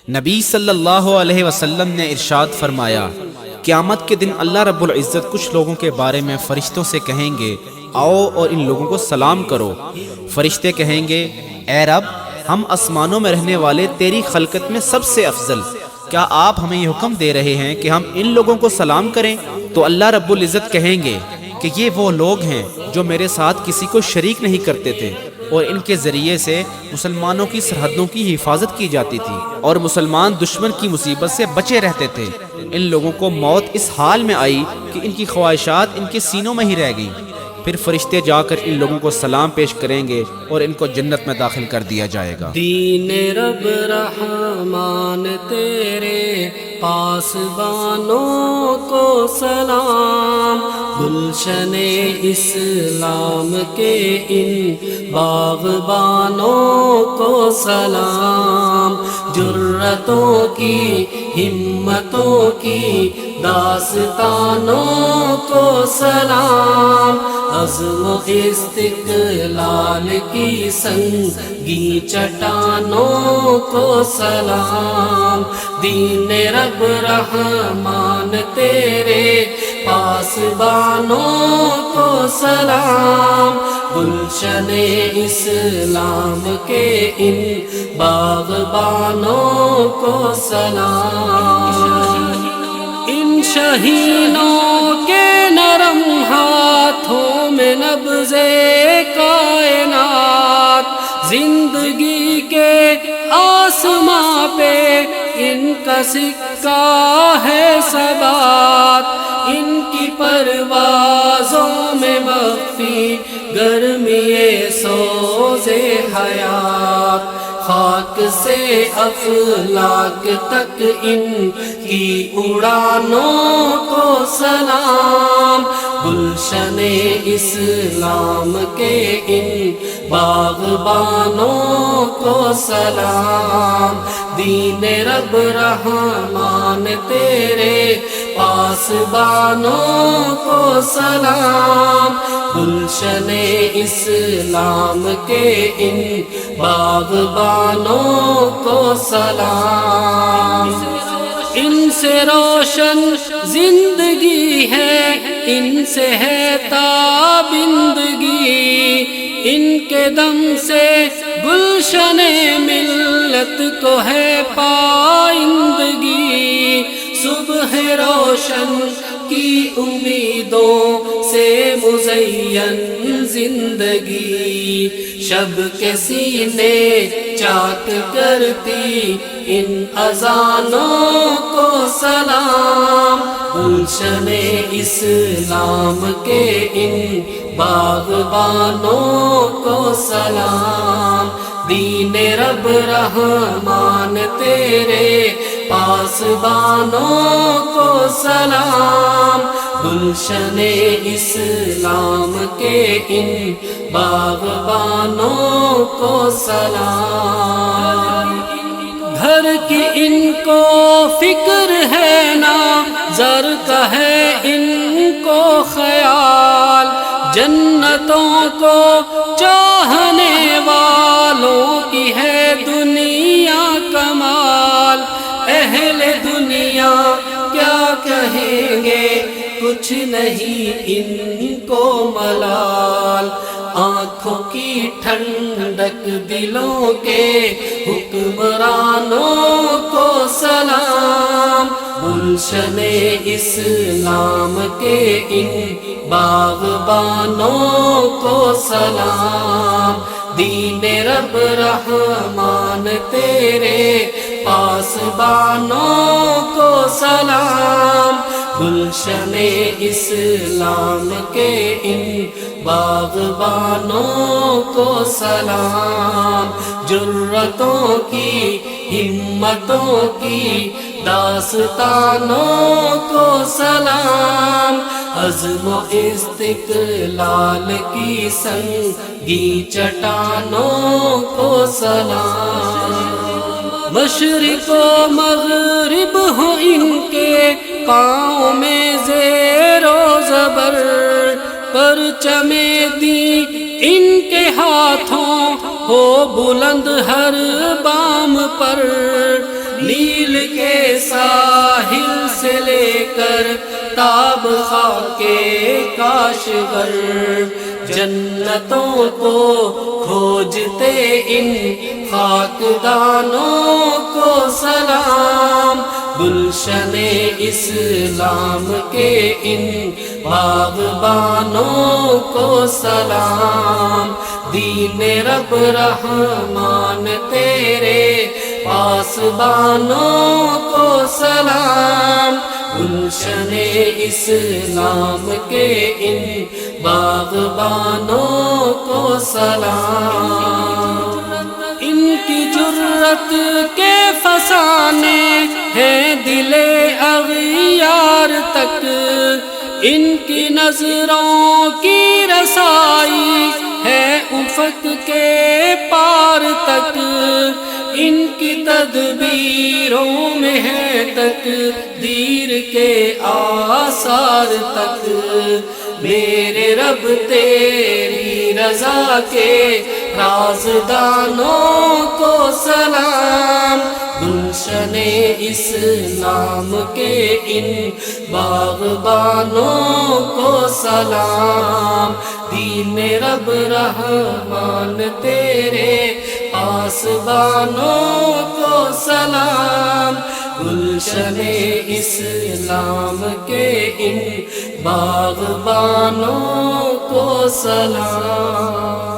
نبی صلی اللہ علیہ وسلم نے ارشاد فرمایا، قیامت کے دن اللہ رب العزت کچھ لوگوں کے بارے میں فرشتوں سے کہیں گے، آؤ اور ان لوگوں کو سلام کرو۔ فرشتے کہیں گے، اے رب، ہم آسمانوں میں رہنے والے تیری خلقت میں سب سے افضل، کیا آپ ہمیں یہ حکم دے رہے ہیں کہ ہم ان لوگوں کو سلام کریں؟ تو اللہ رب العزت کہیں گے کہ یہ وہ لوگ ہیں جو میرے ساتھ کسی کو شریک نہیں کرتے تھے، اور ان کے ذریعے سے مسلمانوں کی سرحدوں کی حفاظت کی جاتی تھی اور مسلمان دشمن کی مصیبت سے بچے رہتے تھے۔ ان لوگوں کو موت اس حال میں آئی کہ ان کی خواہشات ان کے سینوں میں ہی رہ گئیں۔ پھر فرشتے جا کر ان لوگوں کو سلام پیش کریں گے اور ان کو جنت میں داخل کر دیا جائے گا۔ دین رب رحمان تیرے پاسبانوں کو سلام، گلشن اسلام کے ان باغبانوں کو سلام، جرتوں کی ہمتوں کی داستانوں کو سلام، عزم و استقلال کی سنگی چٹانوں کو سلام، دین رب رحمان تیرے پاسبانوں کو سلام، گلشن اسلام کے ان باغبانوں کو سلام، ان شہینوں کے نرم ہاتھوں میں نبض کائنات، زندگی کے آسماں پہ ان کا سکہ ہے ثبات، ان کی پروازوں میں مخفی گرمی سوز حیات، خاک سے افلاک تک ان کی اڑانوں کو سلام، گلشن اسلام کے ان باغبانوں کو سلام، دین رب رحمان تیرے پاسبانوں کو سلام، گلشن اسلام کے ان باغبانوں کو سلام، ان سے روشن زندگی ہے، ان سے ہے تابندگی، ان کے دم سے گلشن ملت کو ہے پائندگی، صبح روشن کی امیدوں سے مزین زندگی، شب کے سینے چاک کرتی ان اذانوں کو سلام، گلشن اسلام کے ان باغبانوں کو سلام، دین رب رحمان تیرے پاسبانوں کو سلام، گلشن اسلام کے ان باغبانوں کو سلام، گھر کی ان کو فکر ہے نا زر کا ہے ان کو خیال، جنتوں کو چاہنے والوں کی ہے دنیا کمال، اہل دنیا کیا کہیں گے کچھ نہیں ان کو ملال، آنکھوں کی ٹھنڈک دلوں کے حکمرانوں کو سلام، گلشن اسلام کے ان باغبانوں کو سلام، دین رب رحمان تیرے پاسبانوں کو سلام، گلشن اسلام کے ان باغبانوں کو سلام، جرتوں کی ہمتوں کی داستانوں کو سلام، عزم و استقلال کی سنگی چٹانوں کو سلام، مشرق و مغرب ہو ان کے پاؤں میں زیر و زبر، پرچم دی ان کے ہاتھوں ہو بلند ہر بام پر، نیل کے ساحل سے لے کر تاب خاکے کاشغر، جنتوں کو کھوجتے ان خاکدانوں کو سلام، گلشن اسلام کے ان باغبانوں کو سلام، دین رب رحمان تیرے پاسبانوں کو سلام، گلشن اسلام کے ان باغبانوں کو سلام، ان کی جرت کے فسانے ہیں دل اغیار تک، ان کی نظروں کی رسائی ہے افق کے پار تک، ان کی تدبیروں میں ہے تقدیر کے آثار تک، میرے رب تیری رضا کے رازدانوں کو سلام، گلشن اسلام کے ان باغبانوں کو سلام، دین رب رحمان تیرے پاسبانوں کو سلام، گلشن اسلام کے ان باغبانوں کو سلام۔